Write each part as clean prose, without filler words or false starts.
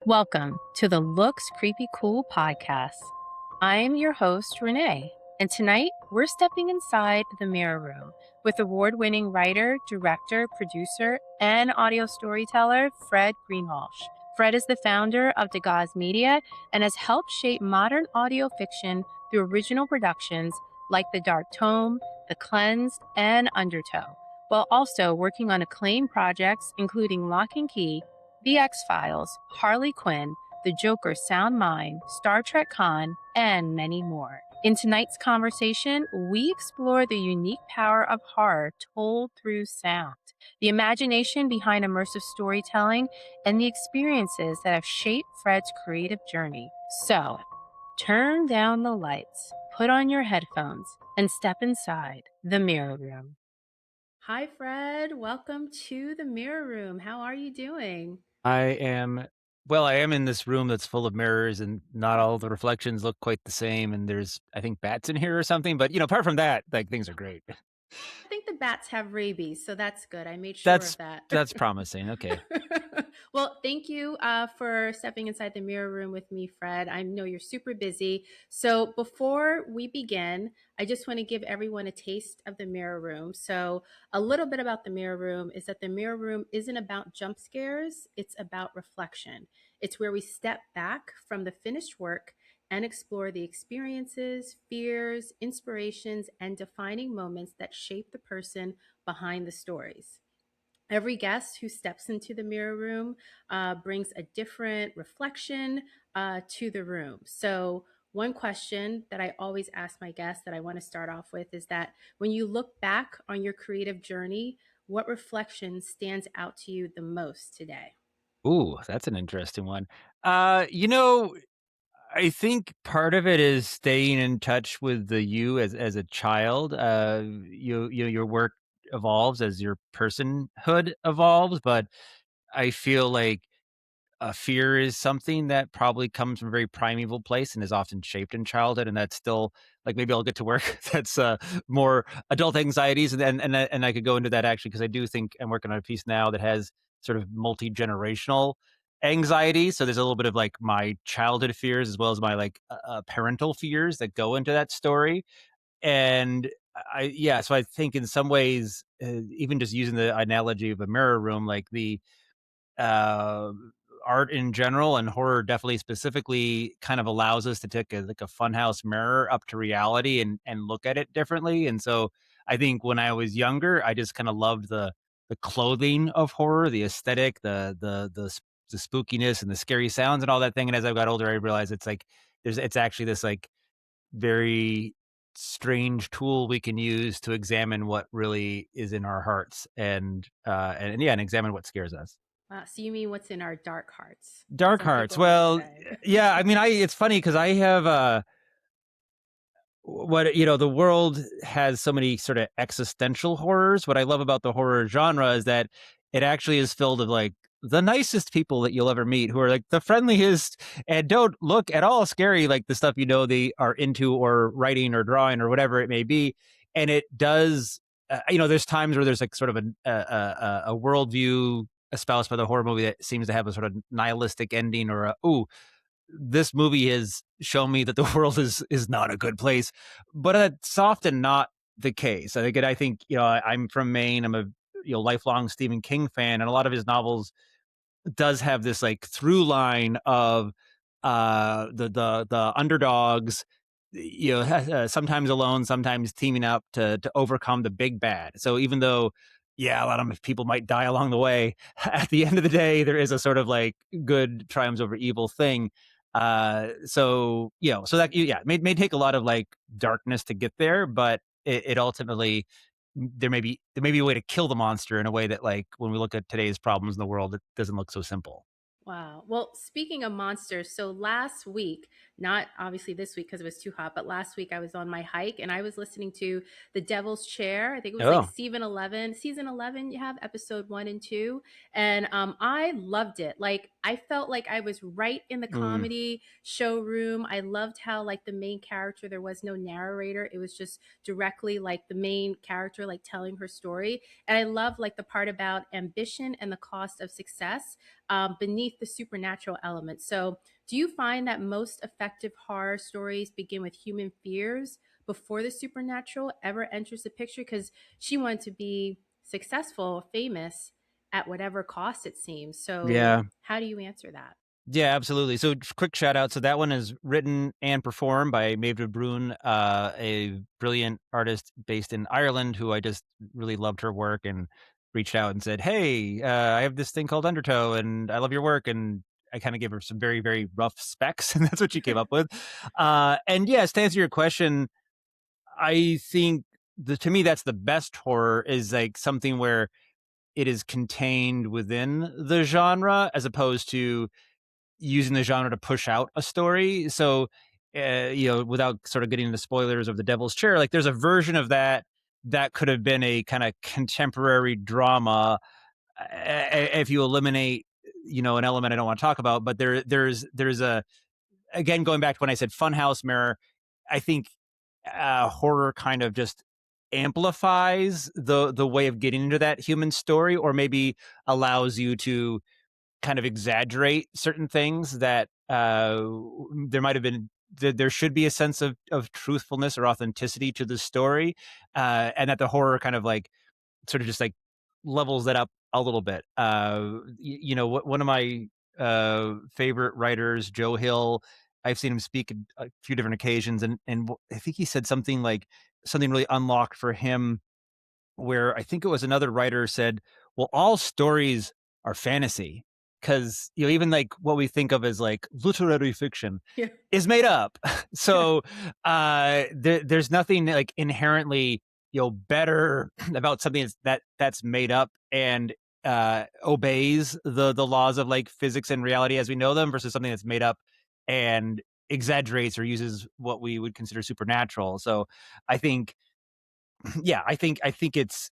Welcome to the Looks Creepy Cool podcast. I am your host, Renee, and tonight we're stepping inside the mirror room with award winning writer, director, producer, and audio storyteller Fred Greenhalgh. Fred is the founder of Dagaz Media and has helped shape modern audio fiction through original productions like The Dark Tome, The Cleansed, and Undertow, while also working on acclaimed projects including Locke Key, the X-Files, Harley Quinn, The Joker's Sound Mind, Star Trek Con, and many more. In tonight's conversation, we explore the unique power of horror told through sound, the imagination behind immersive storytelling, and the experiences that have shaped Fred's creative journey. So, turn down the lights, put on your headphones, and step inside the mirror room. Hi, Fred. Welcome to the mirror room. How are you doing? I am in this room that's full of mirrors and not all the reflections look quite the same. And there's, I think, bats in here or something. But, apart from that, like things are great. I think the bats have rabies, so that's good. I made sure of That's that. that's promising. Okay. Well, thank you for stepping inside the mirror room with me, Fred. I know you're super busy. So before we begin, I just want to give everyone a taste of the mirror room. So a little bit about the mirror room is that the mirror room isn't about jump scares, it's about reflection. It's where we step back from the finished work and explore the experiences, fears, inspirations, and defining moments that shape the person behind the stories. Every guest who steps into the mirror room brings a different reflection to the room. So, one question that I always ask my guests that I want to start off with is that when you look back on your creative journey, what reflection stands out to you the most today? Ooh, that's an interesting one. Uh, you know, I think part of it is staying in touch with the you as a child. Your work evolves as your personhood evolves, but I feel like fear is something that probably comes from a very primeval place and is often shaped in childhood, and that's still like maybe I'll get to work that's more adult anxieties, and I could go into that actually because I do think I'm working on a piece now that has sort of multi generational anxiety. So there's a little bit of like my childhood fears as well as my like parental fears that go into that story, and so I think in some ways, even just using the analogy of a mirror room, like the uh, art in general and horror definitely specifically kind of allows us to take a funhouse mirror up to reality and look at it differently. And so I think when I was younger, I just kind of loved the clothing of horror, the aesthetic, the spookiness and the scary sounds and all that thing. And as I got older, I realized it's actually this like very strange tool we can use to examine what really is in our hearts and examine what scares us. So, you mean what's in our dark hearts? Dark Some Hearts. people might Well, say. yeah, I mean, it's funny because I have what the world has so many sort of existential horrors. What I love about the horror genre is that it actually is filled with like the nicest people that you'll ever meet who are like the friendliest and don't look at all scary like the stuff they are into or writing or drawing or whatever it may be. And it does there's times where there's like sort of a worldview espoused by the horror movie that seems to have a sort of nihilistic ending or this movie has shown me that the world is not a good place, but it's often not the case. I think I'm from Maine. I'm a lifelong Stephen King fan, and a lot of his novels does have this like through line of the underdogs, sometimes alone, sometimes teaming up to overcome the big bad. So even though, yeah, a lot of people might die along the way, at the end of the day, there is a sort of like good triumphs over evil thing. So that may take a lot of like darkness to get there, but it ultimately there may be a way to kill the monster in a way that like when we look at today's problems in the world, it doesn't look so simple. Wow. Well, speaking of monsters, so last week, not obviously this week because it was too hot, but last week I was on my hike and I was listening to The Devil's Chair. I think it was like Oh, season 11, you have episode 1 and 2. And I loved it. Like I felt like I was right in the mm, comedy showroom. I loved how like the main character, there was no narrator. It was just directly like the main character, like telling her story. And I love like the part about ambition and the cost of success beneath underneath the supernatural element. So, do you find that most effective horror stories begin with human fears before the supernatural ever enters the picture? Because she wanted to be successful, famous at whatever cost it seems. So, Yeah. how do you answer that? Yeah, absolutely. So quick shout out. So that one is written and performed by Maeve de Bruin, a brilliant artist based in Ireland who I just really loved her work and reached out and said, "Hey, I have this thing called Undertow and I love your work." And I kind of gave her some very, very rough specs and that's what she came up with. And yes, to answer your question, I think to me, that's the best horror is like something where it is contained within the genre as opposed to using the genre to push out a story. So, without sort of getting into spoilers of The Devil's Chair, like there's a version of that that could have been a kind of contemporary drama if you eliminate, an element I don't want to talk about. But there's a again going back to when I said Funhouse Mirror, I think horror kind of just amplifies the way of getting into that human story, or maybe allows you to kind of exaggerate certain things that there might have been there should be a sense of truthfulness or authenticity to the story, and that the horror kind of like sort of just like levels that up a little bit. One of my favorite writers, Joe Hill, I've seen him speak a few different occasions, and I think he said something like something really unlocked for him where I think it was another writer said, "Well, all stories are fantasy because even like what we think of as like literary fiction Yeah. is made up." Yeah. So there's nothing like inherently better about something that's made up and obeys the laws of like physics and reality as we know them versus something that's made up and exaggerates or uses what we would consider supernatural. So I think yeah, I think it's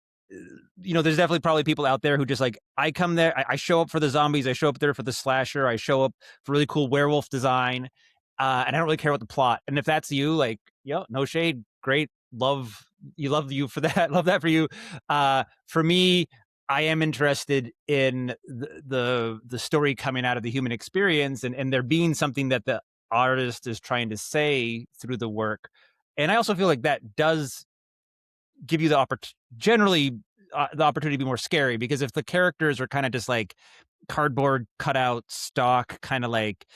there's definitely probably people out there who just like I come there, I show up for the zombies, I show up there for the slasher, I show up for really cool werewolf design, and I don't really care about the plot. And if that's you, like, no shade, great, love you for that, love that for you. For me, I am interested in the story coming out of the human experience and there being something that the artist is trying to say through the work. And I also feel like that does give you generally the opportunity to be more scary because if the characters are kind of just like cardboard cutout stock kind of like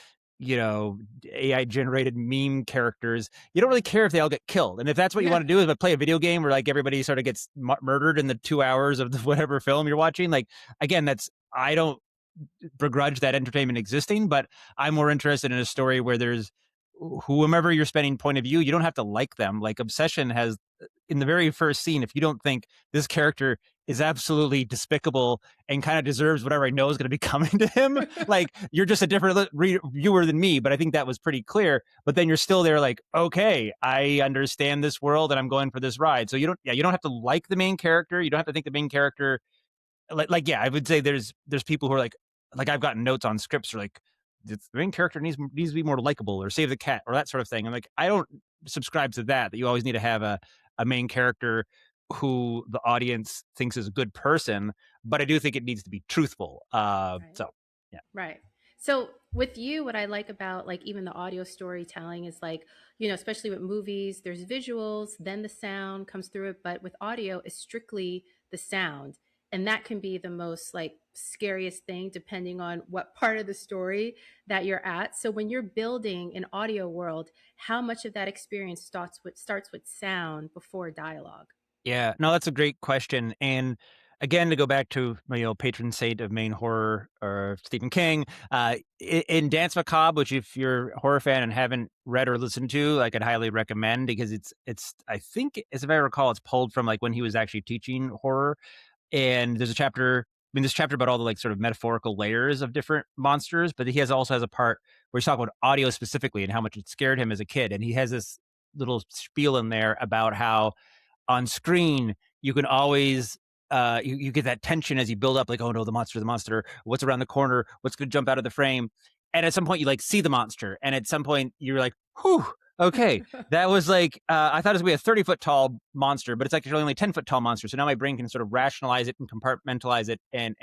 AI generated meme characters, you don't really care if they all get killed. And if that's what you Yeah. want to do is play a video game where like everybody sort of gets murdered in the 2 hours of whatever film you're watching, like again, that's I don't begrudge that entertainment existing, but I'm more interested in a story where there's whomever you're spending point of view, you don't have to like them. Like Obsession has in the very first scene, if you don't think this character is absolutely despicable and kind of deserves whatever I know is going to be coming to him, like you're just a different viewer than me. But I think that was pretty clear. But then you're still there, like, okay, I understand this world and I'm going for this ride. So you don't have to like the main character. You don't have to think the main character yeah, I would say there's people who are like I've gotten notes on scripts or like the main character needs to be more likable or save the cat or that sort of thing. I'm like, I don't subscribe to that you always need to have a main character who the audience thinks is a good person, but I do think it needs to be truthful. Right. So yeah. Right. So with you, what I like about like even the audio storytelling is like, especially with movies, there's visuals, then the sound comes through it. But with audio, it's strictly the sound. And that can be the most like scariest thing depending on what part of the story that you're at. So when you're building an audio world, how much of that experience starts with sound before dialogue? Yeah, no, that's a great question. And again, to go back to patron saint of Maine horror or Stephen King, in Dance Macabre, which if you're a horror fan and haven't read or listened to, like I'd highly recommend because it's I think as if I recall, it's pulled from like when he was actually teaching horror. And there's a chapter. I mean, this chapter about all the like sort of metaphorical layers of different monsters, but he also has a part where he's talking about audio specifically and how much it scared him as a kid. And he has this little spiel in there about how on screen, you can always you get that tension as you build up, like, oh no, the monster, what's around the corner, what's going to jump out of the frame, and at some point you like see the monster, and at some point you're like, whew, okay, that was like I thought it was going to be a 30-foot tall monster, but it's actually only 10-foot tall monster. So now my brain can sort of rationalize it and compartmentalize it, and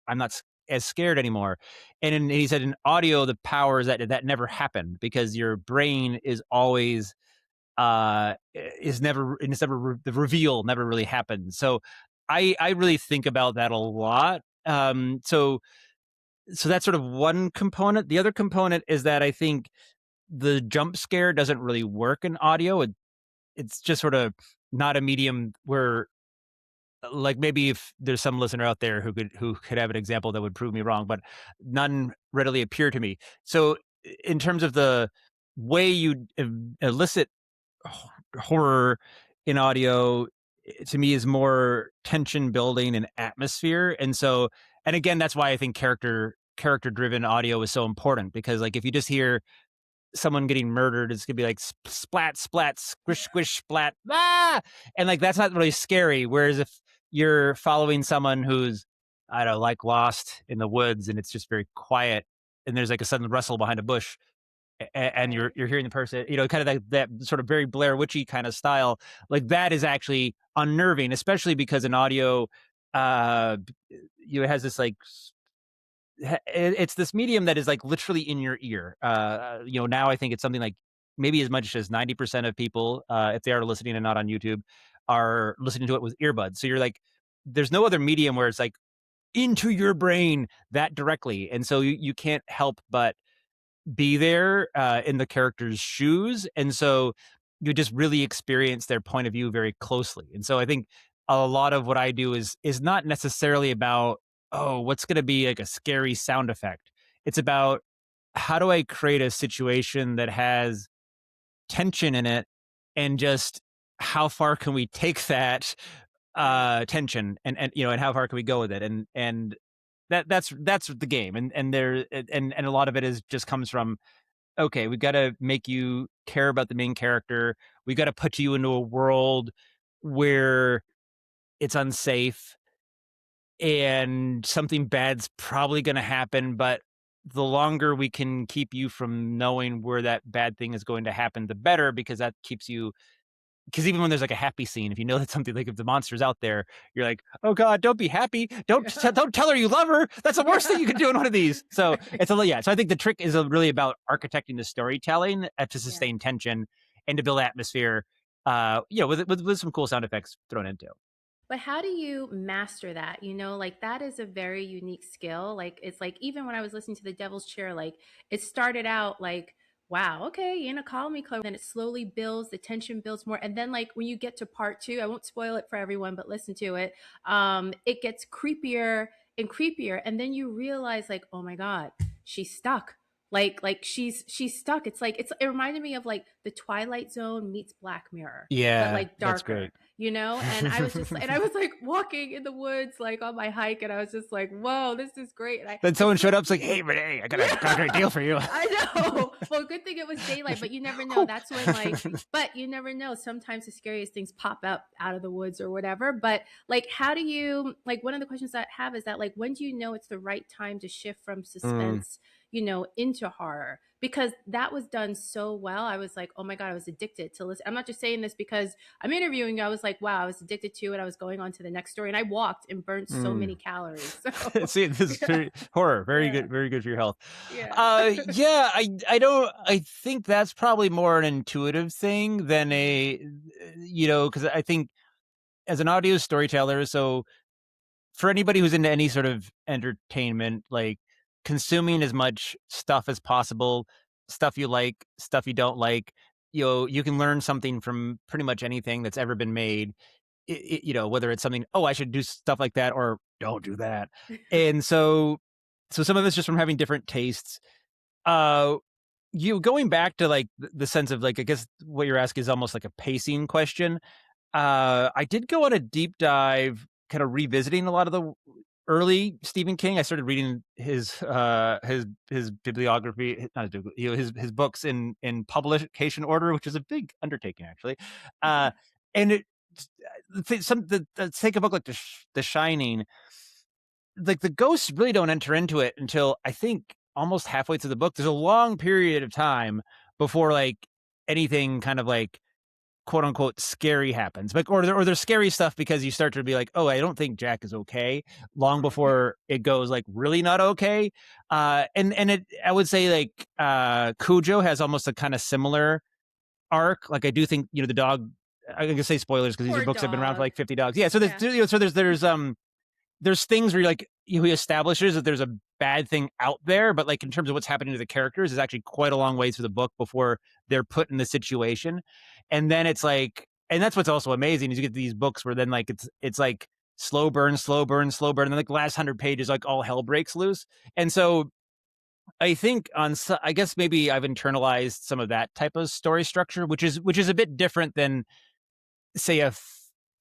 I'm not as scared anymore. And he said in audio, the power is that never happened because your brain is always it's never the reveal never really happens. So I really think about that a lot. So that's sort of one component. The other component is that I think the jump scare doesn't really work in audio. It's just sort of not a medium where, like, maybe if there's some listener out there who could have an example that would prove me wrong, but none readily appear to me. So in terms of the way you elicit horror in audio, to me is more tension building and atmosphere. And again, that's why I think character driven audio is so important, because like if you just hear someone getting murdered, it's gonna be like splat, splat, squish, squish, splat, ah, and like that's not really scary. Whereas if you're following someone who's, I don't know, like lost in the woods and it's just very quiet, and there's like a sudden rustle behind a bush, and Right. you're hearing the person, kind of that sort of very Blair Witchy kind of style, like that is actually unnerving, especially because in audio, uh, it has this like it's this medium that is like literally in your ear. Now I think it's something like maybe as much as 90% of people, if they are listening and not on YouTube, are listening to it with earbuds. So you're like, there's no other medium where it's like into your brain that directly, and so you can't help but be there in the character's shoes, and so you just really experience their point of view very closely. And so I think a lot of what I do is not necessarily about, oh, what's going to be like a scary sound effect. It's about, how do I create a situation that has tension in it, and just how far can we take that Right. tension, and how far can we go with it, and that's the game. And a lot of it is just comes from, okay, we got to make you care about the main character. We got to put you into a world where it's unsafe and something bad's probably going to happen. But the longer we can keep you from knowing where that bad thing is going to happen, the better, because that keeps you. Because even when there's like a happy scene, if you know that something, like if the monster's out there, you're like, oh God, don't be happy. Don't tell her you love her. That's the worst thing you can do in one of these. So Right. it's yeah. So I think the trick is really about architecting the storytelling to Yeah. sustain tension and to build atmosphere. With some cool sound effects thrown into. But how do you master that? Like that is a very unique skill. Like it's like even when I was listening to The Devil's Chair, like it started out like, wow, okay, you're gonna call me Chloe. Then it slowly builds, the tension builds more. And then like when you get to part two, I won't spoil it for everyone, but listen to it. It gets creepier and creepier. And then you realize, like, oh my God, she's stuck. Like she's stuck. It's like it reminded me of like the Twilight Zone meets Black Mirror, but Yeah, like that's great. darker, and I was just and I was like walking in the woods like on my hike, and I was just like, whoa, this is great. And Then I someone showed still up, it's like, hey Renee, got a yeah, great deal for you. I know. Well, good thing it was daylight, but you never know. That's when like but you never know. Sometimes the scariest things pop up out of the woods or whatever. But like how do you like one of the questions I have is that like when do you know it's the right time to shift from Mm, suspense, into horror? Because that was done so well. I was like, oh my God, I was addicted to listen. I'm not just saying this because I'm interviewing you. I was like, wow, I was addicted to it. I was going on to the next story, and I walked and burned so many mm. calories. So See, this is yeah, very horror, yeah, very good for your health. yeah. Yeah, I don't. I think that's probably more an intuitive thing than because I think as an audio storyteller, so for anybody who's into any sort of entertainment, like consuming as much stuff as possible, stuff you like, stuff you don't like, you can learn something from pretty much anything that's ever been made. Whether it's something, oh, I should do stuff like that, or don't do that. And so some of it's just from having different tastes. Uh, you going back to like the sense of like, I guess what you're asking is almost like a pacing question. I did go on a deep dive, kind of revisiting a lot of the early Stephen King. I started reading his bibliography, not his, his books in publication order, which is a big undertaking actually. And it take a book like The Shining, like the ghosts really don't enter into it until I think almost halfway through the book. There's a long period of time before like anything kind of like quote unquote scary happens, like, or there's scary stuff because you start to be like, oh, I don't think Jack is okay, long Right. before it goes like really not okay. And it, I would say like Cujo has almost a kind of similar arc. Like I do think, the dog. I'm gonna say spoilers because these Poor books have been around for dog. like 50 dogs. Yeah, so Yeah. there's things where you're like, he establishes that there's a bad thing out there, but like in terms of what's happening to the characters is actually quite a long way through the book before they're put in the situation. And then it's like, and that's what's also amazing is you get these books where then like it's like slow burn, slow burn, slow burn, and then like the last 100 pages, like all hell breaks loose. And so I think I guess maybe I've internalized some of that type of story structure, which is a bit different than say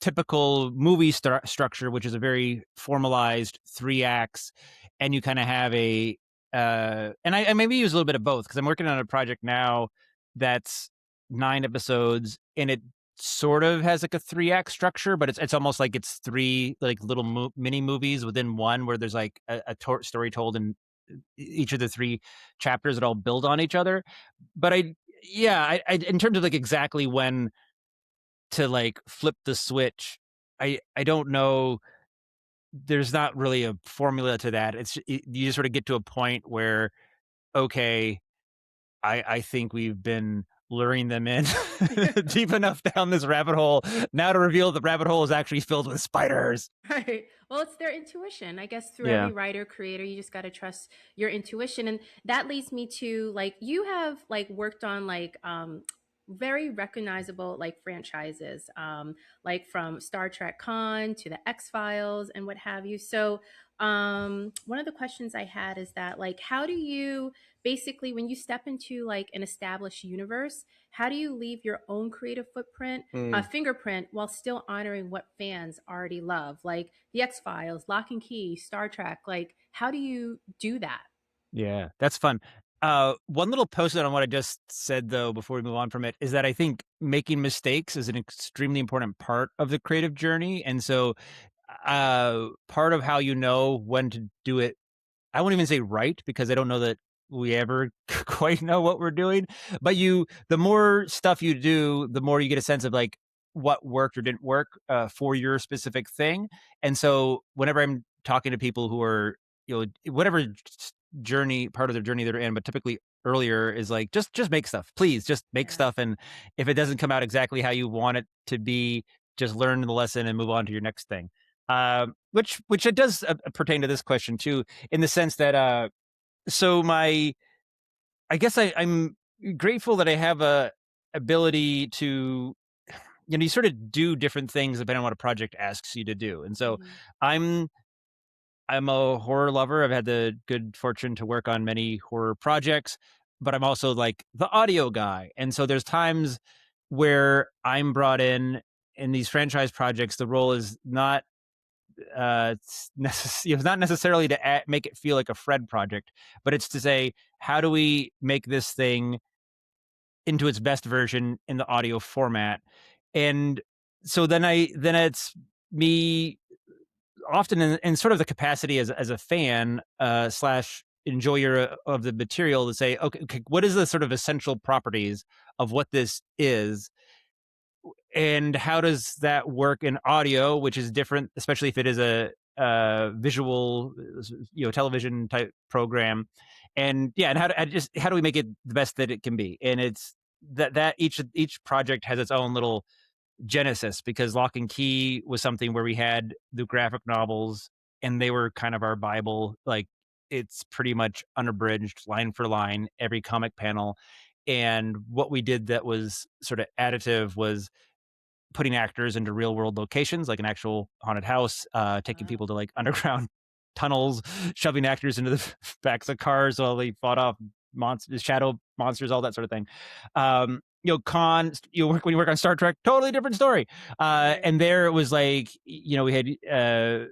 typical movie structure, which is a very formalized 3 acts, and you kind of have and I maybe use a little bit of both because I'm working on a project now that's 9 episodes, and it sort of has like a 3 act structure, but it's almost like it's three like little mini movies within one, where there's like a story told in each of the 3 chapters that all build on each other. But I in terms of like exactly when to like flip the switch, I don't know. There's not really a formula to that. You just sort of get to a point where, okay, I think we've been luring them in deep enough down this rabbit hole now to reveal the rabbit hole is actually filled with spiders. Right. Well, it's their intuition. I guess through Yeah. every writer, creator, you just got to trust your intuition. And that leads me to like, you have like worked on like, very recognizable like franchises, like from Star Trek Con to the X Files and what have you. So, one of the questions I had is that like, how do you basically, when you step into like an established universe, how do you leave your own creative footprint, fingerprint, while still honoring what fans already love, like the X Files, Lock and Key, Star Trek? Like, how do you do that? Yeah, that's fun. One little post on what I just said, though, before we move on from it, is that I think making mistakes is an extremely important part of the creative journey. And so, part of how you know when to do it, I won't even say right, because I don't know that we ever quite know what we're doing. But the more stuff you do, the more you get a sense of like what worked or didn't work for your specific thing. And so, whenever I'm talking to people who are, whatever part of their journey they're in, but typically earlier, is like just make stuff, please, just make Yeah. stuff. And if it doesn't come out exactly how you want it to be, just learn the lesson and move on to your next thing. Which it does pertain to this question too, in the sense that so I guess I'm grateful that I have a ability to, you sort of do different things depending on what a project asks you to do. And so Mhm. I'm I'm a horror lover. I've had the good fortune to work on many horror projects, but I'm also like the audio guy. And so there's times where I'm brought in these franchise projects. The role is not it's not necessarily to make it feel like a Fred project, but it's to say, how do we make this thing into its best version in the audio format? And so then it's me often in sort of the capacity as a fan slash enjoyer of the material, to say, okay, what is the sort of essential properties of what this is, and how does that work in audio, which is different, especially if it is a visual, television type program. And yeah, and how do we make it the best that it can be? And it's that each project has its own little genesis, because Lock and Key was something where we had the graphic novels, and they were kind of our Bible. Like, it's pretty much unabridged, line for line, every comic panel. And what we did that was sort of additive was putting actors into real world locations, like an actual haunted house, taking Wow. people to like underground tunnels, shoving actors into the backs of cars while they fought off monsters, shadow monsters, all that sort of thing. When you work on Star Trek, totally different story. Right. And there it was like, we had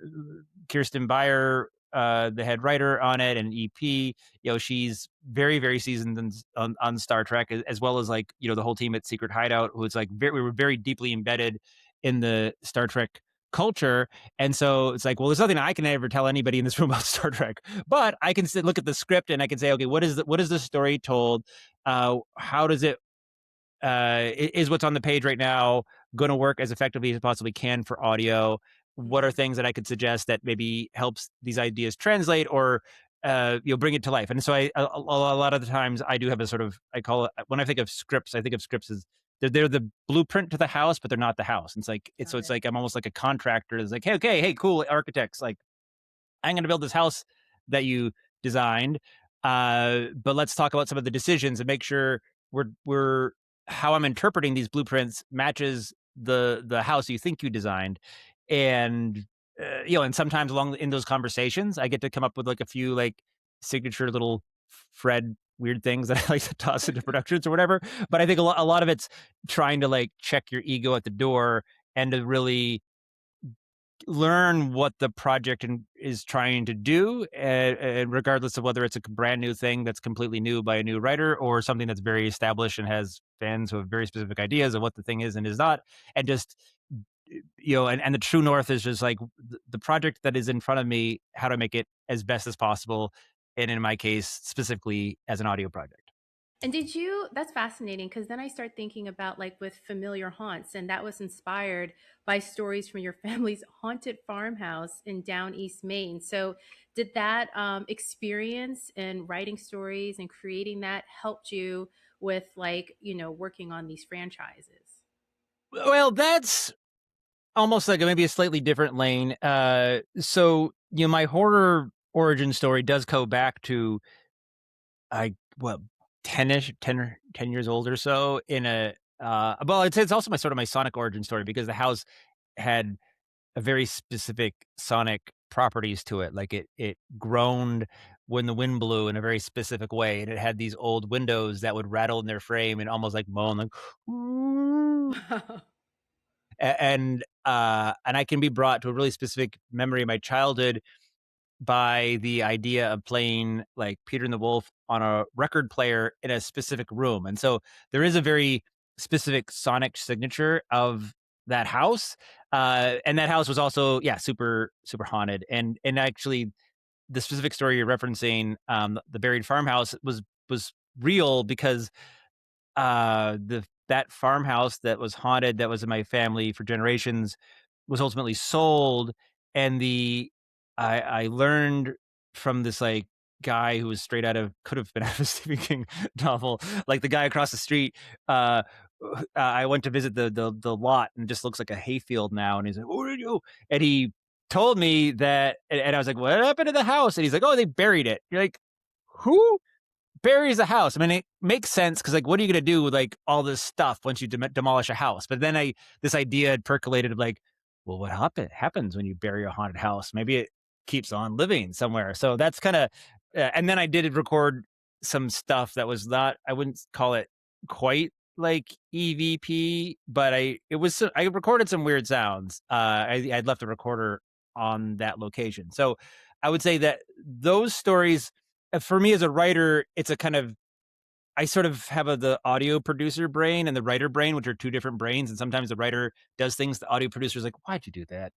Kirsten Beyer, the head writer on it, and EP. She's very, very seasoned on Star Trek, as well as like, the whole team at Secret Hideout, who is like we were very deeply embedded in the Star Trek culture. And so it's like, well, there's nothing I can ever tell anybody in this room about Star Trek, but I can look at the script and I can say, okay, what is the story told? How does it is what's on the page right now going to work as effectively as it possibly can for audio? What are Mhm. things that I could suggest that maybe helps these ideas translate or bring it to life? And so a lot of the times I do have a sort of, I call it, when I think of scripts, I think of scripts as they're the blueprint to the house, but they're not the house. And so Got it's it. like I'm almost like a contractor. It's like, hey, okay, hey, cool architects, like I'm going to build this house that you designed. But let's talk about some of the decisions and make sure we're how I'm interpreting these blueprints matches the house you think you designed. And and sometimes along in those conversations, I get to come up with like a few like signature little Fred weird things that I like to toss into productions or whatever. But I think a lot of it's trying to like check your ego at the door and to really learn what the project is trying to do, and regardless of whether it's a brand new thing that's completely new by a new writer or something that's very established and has fans who have very specific ideas of what the thing is and is not, and just and the true north is just like the project that is in front of me, how to make it as best as possible, and in my case specifically as an audio project. And did you, that's fascinating because then I start thinking about like with familiar haunts, and that was inspired by stories from your family's haunted farmhouse in down East Maine. So, did that experience in writing stories and creating that helped you with like, working on these franchises? Well, that's almost like maybe a slightly different lane. My horror origin story does go back to I well, 10-ish, 10 years old or so in a well, it's also my sort of my sonic origin story because the house had a very specific sonic properties to it. Like it groaned when the wind blew in a very specific way, and it had these old windows that would rattle in their frame and almost like moan like and I can be brought to a really specific memory of my childhood by the idea of playing like Peter and the Wolf on a record player in a specific room. And so there is a very specific sonic signature of that house. And that house was also, yeah, super, super haunted. And actually the specific story you're referencing, the buried farmhouse was real because the that farmhouse that was haunted, that was in my family for generations, was ultimately sold, and I learned from this, like, guy who was straight out of could have been out of a Stephen King novel, like, the guy across the street, I went to visit the lot, and it just looks like a hayfield now, and he's like, "What did you?" And he told me that and I was like, "What happened to the house?" And he's like, "Oh, they buried it." You're like, "Who?" Buries a house. I mean, it makes sense because, like, what are you gonna do with like all this stuff once you demolish a house? But then this idea had percolated of like, well, what happens when you bury a haunted house? Maybe it keeps on living somewhere. So that's kind of, and then I did record some stuff that was not, I wouldn't call it quite like EVP, but I recorded some weird sounds. I'd left the recorder on that location. So I would say that those stories for me as a writer, it's a kind of I sort of have the audio producer brain and the writer brain, which are two different brains. And sometimes the writer does things the audio producer is like, "Why'd you do that?"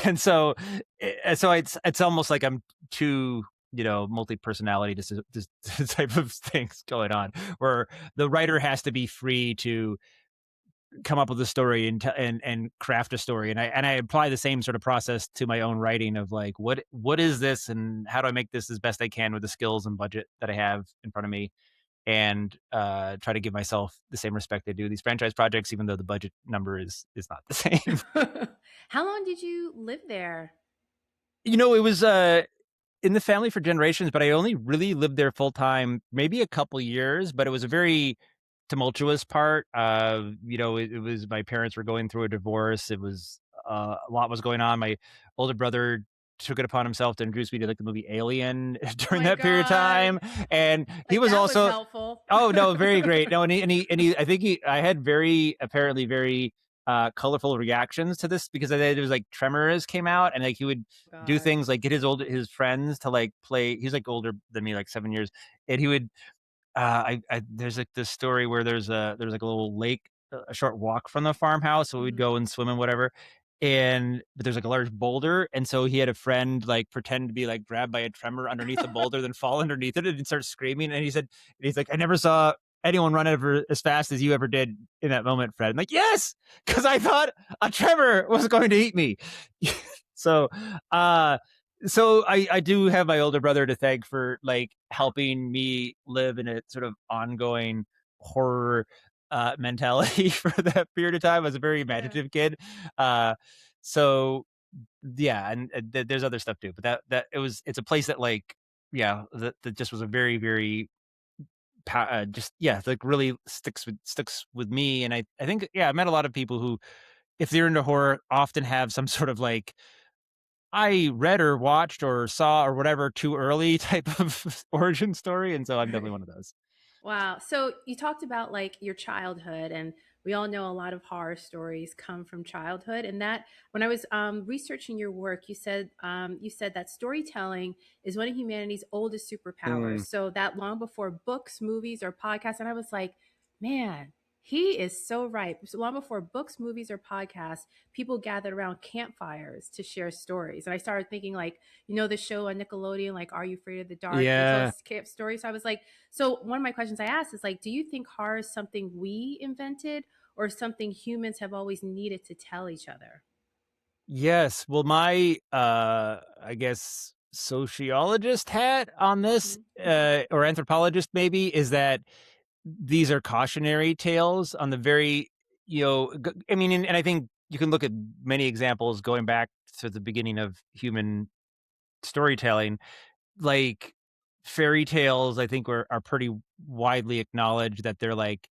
And so, it's almost like I'm two, multi personality, just type of things going on, where the writer has to be free to come up with a story and craft a story, and I apply the same sort of process to my own writing of like what is this and how do I make this as best I can with the skills and budget that I have in front of me, and try to give myself the same respect I do these franchise projects, even though the budget number is not the same. How long did you live there? It was in the family for generations, but I only really lived there full time, maybe a couple years, but it was a very tumultuous part. It was my parents were going through a divorce. It was a lot was going on. My older brother took it upon himself to introduce me to like the movie Alien Oh during my that period of God. time, and he Like was that was also helpful. oh no, very great. No, and he I think I had very apparently very colorful reactions to this because there was like Tremors came out and like he would do God. things like get his friends to like play. He's like older than me, like 7 years, and he would I there's like this story where there's like a little lake, a short walk from the farmhouse, so we'd Mhm. go and swim and whatever. But there's like a large boulder, and so he had a friend like pretend to be like grabbed by a tremor underneath the boulder, then fall underneath it and start screaming. And he's like, I never saw anyone run ever as fast as you ever did in that moment, Fred. I'm like, yes, because I thought a tremor was going to eat me. so, uh, so I do have my older brother to thank for like helping me live in a sort of ongoing horror mentality for that period of time. I was a very Yeah. imaginative kid. Uh, so yeah, and there's other stuff too, but it's a place that like, yeah, that just was a very, very just yeah, like really sticks with me. And I think yeah, I met a lot of people who, if they're into horror, often have some sort of like I read or watched or saw or whatever too early type of origin story, and so I'm definitely one of those. Wow. So you talked about like your childhood, and we all know a lot of horror stories come from childhood. And that when I was researching your work, you said that storytelling is one of humanity's oldest superpowers. Mm. So that long before books, movies, or podcasts. And I was like, man, he is so right. So long before books, movies, or podcasts, people gathered around campfires to share stories. And I started thinking like, the show on Nickelodeon, like Are You Afraid of the Dark? They told Yeah. us camp stories. So I was like, so one of my questions I asked is like, do you think horror is something we invented or something humans have always needed to tell each other? Yes. Well, my I guess sociologist hat on this, Hmm. or anthropologist maybe, is that these are cautionary tales on the very, I mean, and I think you can look at many examples going back to the beginning of human storytelling, like fairy tales. I think are pretty widely acknowledged that they're like,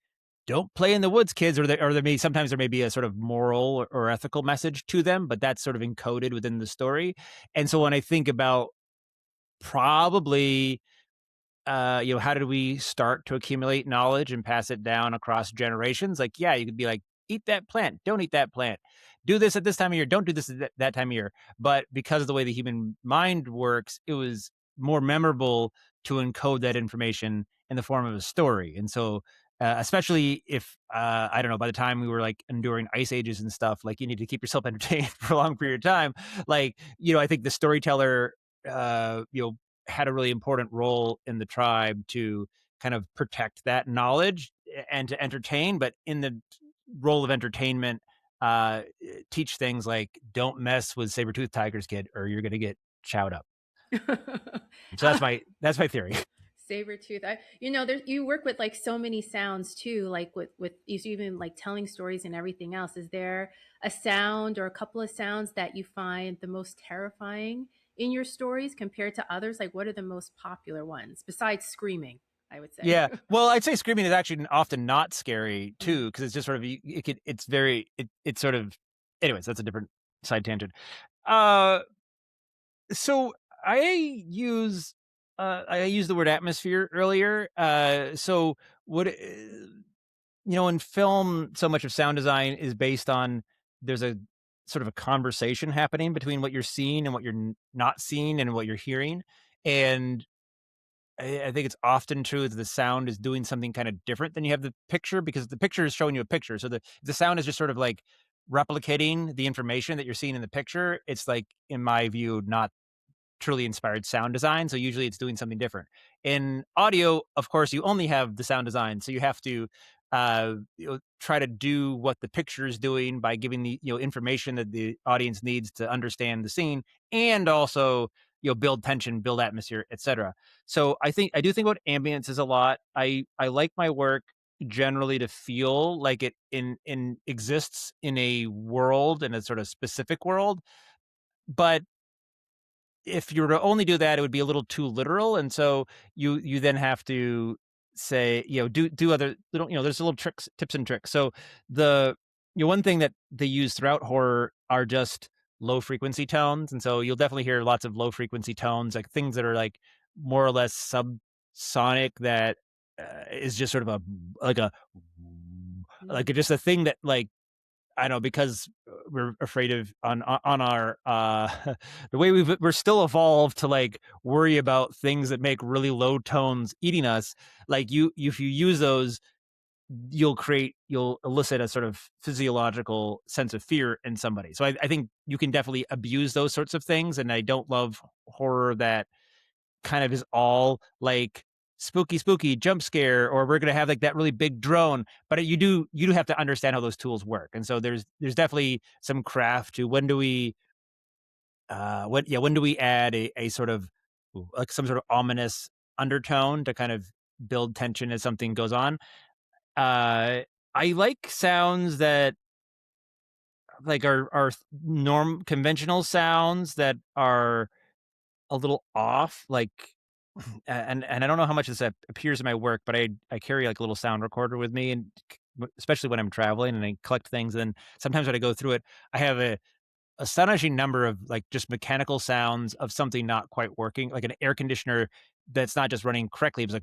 don't play in the woods, kids, or there may sometimes there may be a sort of moral or ethical message to them, but that's sort of encoded within the story. And so when I think about probably how did we start to accumulate knowledge and pass it down across generations? Like, yeah, you could be like, eat that plant, don't eat that plant, do this at this time of year, don't do this at that time of year. But because of the way the human mind works, it was more memorable to encode that information in the form of a story. And so, especially if I don't know, by the time we were like enduring ice ages and stuff, like you need to keep yourself entertained for a long period of time. Like, I think the storyteller, had a really important role in the tribe to kind of protect that knowledge and to entertain, but in the role of entertainment, teach things like don't mess with saber-toothed tigers, kid, or you're gonna get chowed up. So How that's my theory. saber tooth? There you work with like so many sounds too, like with you even like telling stories and everything else. Is there a sound or a couple of sounds that you find the most terrifying in your stories compared to others? Like, what are the most popular ones besides screaming? I would say. Yeah. Well, I'd say screaming is actually often not scary Mm. too, because it's just sort of it's very it's sort of anyways, that's a different side tangent. Uh So I use I used the word atmosphere earlier. So what in film, so much of sound design is based on there's a sort of a conversation happening between what you're seeing and what you're not seeing and what you're hearing. And I think it's often true that the sound is doing something kind of different than you have the picture, because the picture is showing you a picture. So the sound is just sort of like replicating the information that you're seeing in the picture. It's like, in my view, not truly inspired sound design. So usually it's doing something different. In audio, of course, you only have the sound design. So you have to try to do what the picture is doing by giving the information that the audience needs to understand the scene, and also build tension, build atmosphere, etc. So I do think about ambience is a lot. I like my work generally to feel like it in exists in a world, in a sort of specific world. But if you were to only do that, it would be a little too literal, and so you then have to say, do other little, there's little tricks, tips and tricks. So the one thing that they use throughout horror are just low frequency tones, and so you'll definitely hear lots of low frequency tones, like things that are like more or less subsonic, that is just sort of a like a like Mm. just a thing that like I know, because we're afraid of on our the way we're still evolved to like worry about things that make really low tones eating us. Like if you use those, you'll elicit a sort of physiological sense of fear in somebody. So I think you can definitely abuse those sorts of things, and I don't love horror that kind of is all like spooky jump scare, or we're going to have like that really big drone. But you do have to understand how those tools work. And so there's definitely some craft to when do we when do we add a sort of like some sort of ominous undertone to kind of build tension as something goes on. I like sounds that like are conventional sounds that are a little off, like and I don't know how much this appears in my work, but I carry like a little sound recorder with me, and especially when I'm traveling and I collect things. And sometimes when I go through it, I have a astonishing number of like just mechanical sounds of something not quite working, like an air conditioner that's not just running correctly. It's like,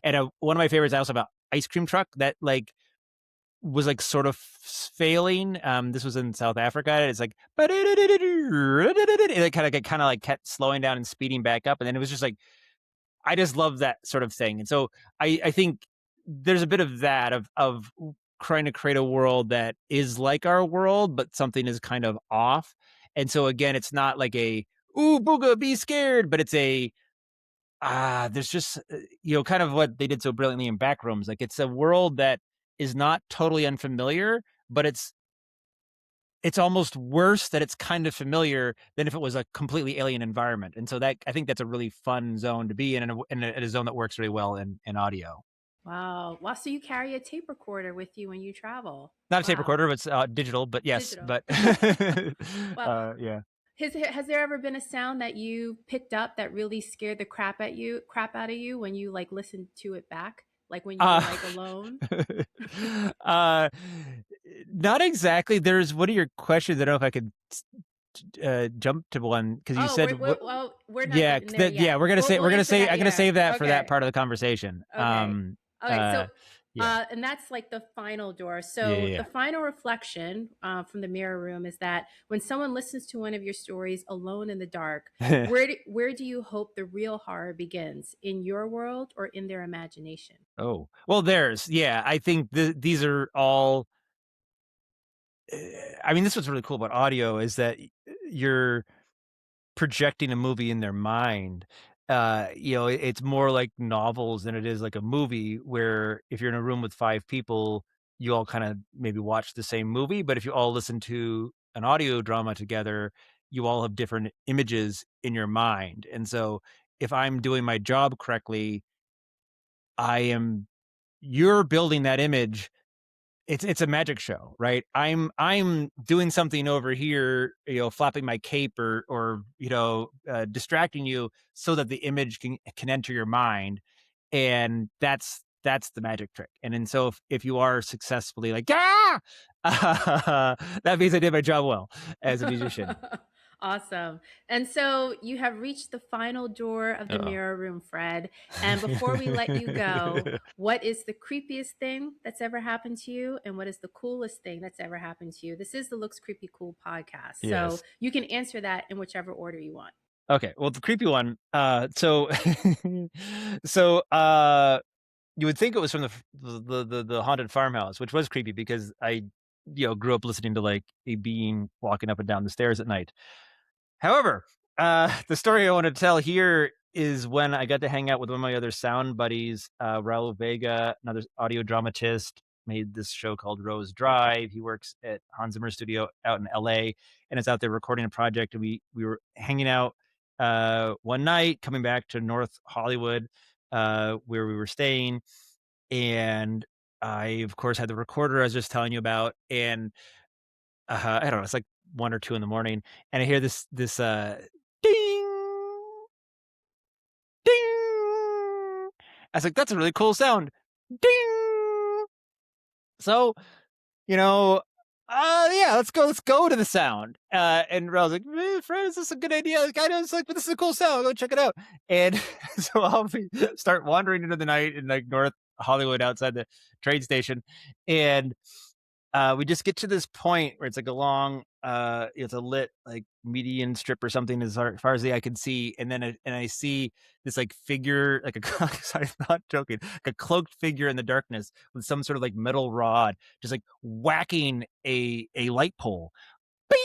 and one of my favorites, I also have an ice cream truck that like was like sort of failing. This was in South Africa. It's like it kind of like kept slowing down and speeding back up, and then it was just like I just love that sort of thing. And so I think there's a bit of that of trying to create a world that is like our world, but something is kind of off. And so again, it's not like a ooh booga be scared, but it's a there's just kind of what they did so brilliantly in Backrooms. Like it's a world that is not totally unfamiliar, but it's almost worse that it's kind of familiar than if it was a completely alien environment. And so that I think that's a really fun zone to be in, and a zone that works really well in audio. Wow. Wow. So you carry a tape recorder with you when you travel. Not a tape Wow. recorder, but it's digital. But yes, Digital. but Well, yeah. has there ever been a sound that you picked up that really scared the crap out of you when you like listened to it back? Like when you were like alone? uh, not exactly. There's one of your questions. I don't know if I could jump to one because you Oh, said we're not yeah, getting there yet. yeah, we're gonna We'll answer say that. I'm gonna Yeah. save that for that Okay. part of the conversation. Okay. Okay. So, Yeah, and that's like the final door. So yeah, the final reflection from the mirror room is that when someone listens to one of your stories alone in the dark, yeah. where do you hope the real horror begins? In your world or in their imagination? Oh well, I think these are all. I mean, this was really cool about audio is that you're projecting a movie in their mind. It's more like novels than it is like a movie where if you're in a room with 5 people, you all kind of maybe watch the same movie, but if you all listen to an audio drama together, you all have different images in your mind. And so if I'm doing my job correctly, I am you're building that image. It's a magic show, right? I'm doing something over here, flapping my cape or distracting you so that the image can enter your mind, and that's the magic trick. And so if you are successfully like that means I did my job well as a musician. Awesome. And so you have reached the final door of the Uh-oh. mirror room, Fred. And before we let you go, what is the creepiest thing that's ever happened to you? And what is the coolest thing that's ever happened to you? This is the Looks Creepy Cool podcast. So Yes. you can answer that in whichever order you want. Okay. Well, the creepy one. So you would think it was from the haunted farmhouse, which was creepy because I, grew up listening to like a being walking up and down the stairs at night. However, the story I want to tell here is when I got to hang out with one of my other sound buddies, Raul Vega, another audio dramatist, made this show called Rose Drive. He works at Hans Zimmer Studio out in LA, and it's out there recording a project. And we were hanging out one night, coming back to North Hollywood, where we were staying, and I, of course, had the recorder I was just telling you about, and I don't know, it's like 1 or 2 in the morning, and I hear this ding, ding. I was like, "That's a really cool sound." Ding. So, you know, yeah, let's go to the sound. And I was like, Fred, is this a good idea? Like, I know it's like, but this is a cool sound. Go check it out. And so start wandering into the night in like North Hollywood outside the train station, and we just get to this point where it's like a long, it's a lit like median strip or something as far as the eye can see, and then and I see this like figure, like a sorry, I'm not joking, like a cloaked figure in the darkness with some sort of like metal rod, just like whacking a light pole, bing,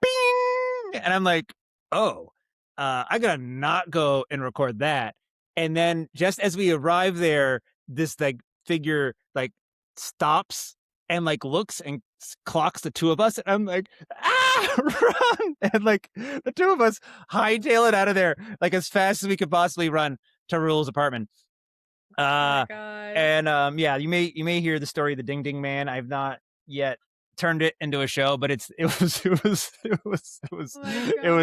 bing, and I'm like, oh. I gotta not go and record that. And then just as we arrive there, this like figure like stops and like looks and clocks the two of us. And I'm like, ah, run. And like the two of us hightail it out of there like as fast as we could possibly run to Rule's apartment. Oh my Uh, God. and yeah, you may hear the story of the Ding Ding Man. I've not yet turned it into a show, but Oh my it was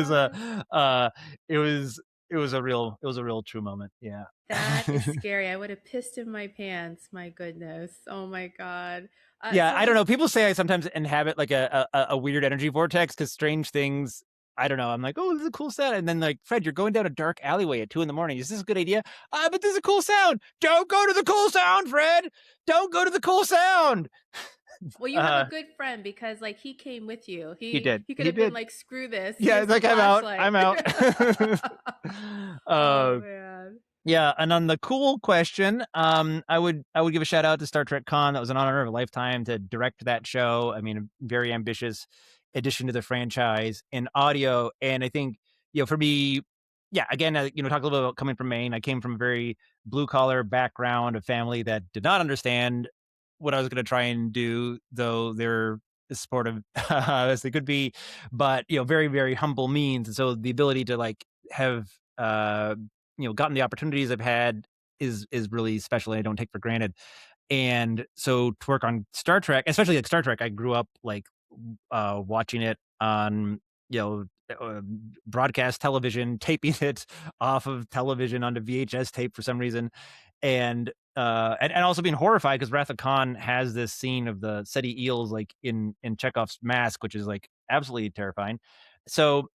God. it was it was a real true moment. Yeah. That is scary. I would have pissed in my pants. My goodness. Oh my God. Yeah, So I don't was know. People say I sometimes inhabit like a weird energy vortex because strange things. I don't know. I'm like, oh, this is a cool sound, and then like, Fred, you're going down a dark alleyway at 2 a.m. Is this a good idea? But this is a cool sound. Don't go to the cool sound, Fred. Don't go to the cool sound. Well, you have a good friend because like he came with you. He did. He could He have been did. like, screw this. Yeah, Here's it's the like I'm out. flashlight. I'm out. Oh uh, man. Yeah, and on the cool question, I would give a shout out to Star Trek Con. That was an honor of a lifetime to direct that show. I mean, a very ambitious addition to the franchise in audio. And I think, for me, yeah, again, talk a little bit about coming from Maine. I came from a very blue collar background, a family that did not understand what I was going to try and do, though they're as supportive as they could be, but very, very humble means. And so the ability to like have gotten the opportunities I've had is really special, and I don't take for granted. And so to work on Star Trek, especially like Star Trek, I grew up like watching it on you know uh, broadcast television, taping it off of television onto VHS tape for some reason, and also being horrified because Wrath of Khan has this scene of the Seti eels like in Chekhov's mask, which is like absolutely terrifying. So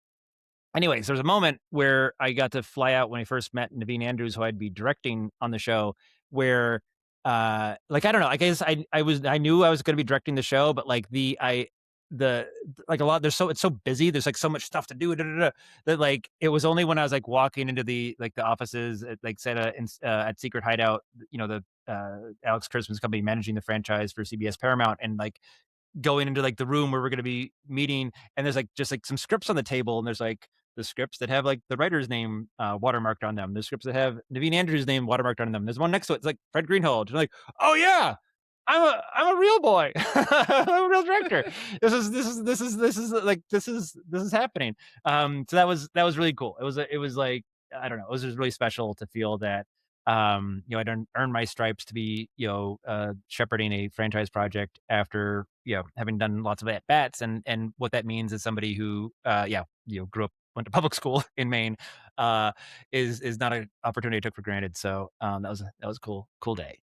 anyways, there's a moment where I got to fly out when I first met Naveen Andrews, who I'd be directing on the show, where like I don't know, I guess I knew I was gonna be directing the show, but like the like a lot it's so busy, there's like so much stuff to do, that like it was only when I was like walking into the offices at like Seta at Secret Hideout, the Alex Kurtzman's company managing the franchise for CBS Paramount, and like going into like the room where we're going to be meeting, and there's like just like some scripts on the table, and there's like the scripts that have like the writer's name watermarked on them, there's scripts that have Naveen Andrews' name watermarked on them, there's one next to it, it's like Fred Greenhalgh, and like, oh yeah, I'm a real boy. I'm a real director. This is happening. So that was really cool. It was like, I don't know, it was just really special to feel that I'd earned my stripes to be, shepherding a franchise project after, having done lots of at bats, and what that means is somebody who, grew up, went to public school in Maine, is not an opportunity I took for granted. So, that was a cool day.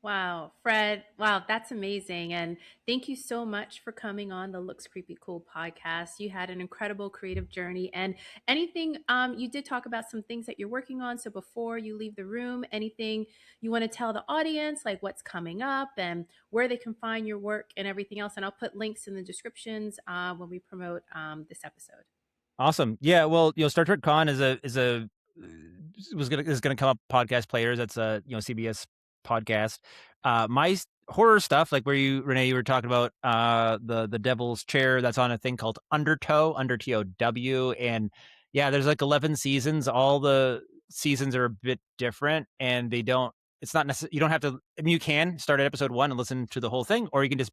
Wow, Fred. Wow, that's amazing. And thank you so much for coming on the Looks Creepy Cool podcast. You had an incredible creative journey. And anything, you did talk about some things that you're working on. So before you leave the room, anything you want to tell the audience, like what's coming up and where they can find your work and everything else? And I'll put links in the descriptions when we promote this episode. Awesome. Yeah. Well, Star Trek Con is gonna come up podcast players. That's a CBS podcast. My horror stuff, like where Renee, you were talking about the Devil's Chair. That's on a thing called Undertow, under TOW, and yeah, there's like 11 seasons. All the seasons are a bit different, and they don't. It's not necessary. You don't have to. I mean, you can start at episode 1 and listen to the whole thing, or you can just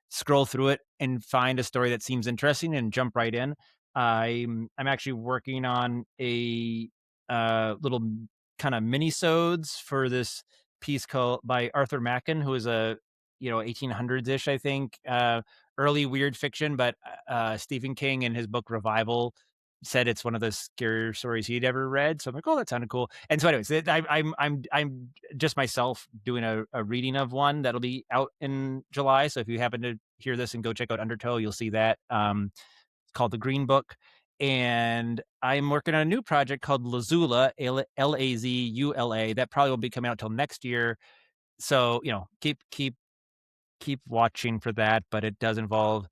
scroll through it and find a story that seems interesting and jump right in. I'm actually working on a little kind of mini-sodes for this piece called by Arthur Machen, who is a 1800s-ish, I think, early weird fiction, but Stephen King in his book Revival said it's one of the scarier stories he'd ever read. So I'm like, oh, that sounded cool. And so, anyways, I'm just myself doing a reading of one that'll be out in July. So if you happen to hear this and go check out Undertow, you'll see that. It's called The Green Book. And I'm working on a new project called Lazula, Lazula. That probably won't be coming out till next year. So, keep watching for that. But it does involve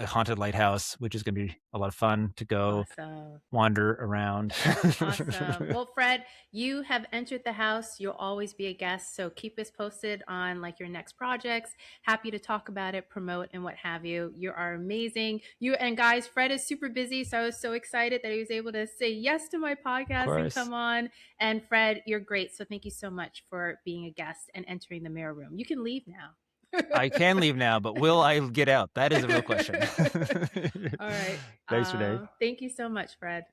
a haunted lighthouse, which is going to be a lot of fun to go Awesome. wander around. Awesome. Well, Fred, you have entered the house. You'll always be a guest. So keep us posted on like your next projects. Happy to talk about it, promote, and what have you. You are amazing. You and guys, Fred is super busy. So I was so excited that he was able to say yes to my podcast and come on. And Fred, you're great. So thank you so much for being a guest and entering the mirror room. You can leave now. I can leave now, but will I get out? That is a real question. All right. Thanks, Renee. Thank you so much, Fred.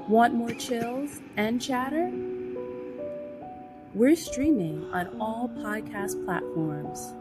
Want more chills and chatter? We're streaming on all podcast platforms.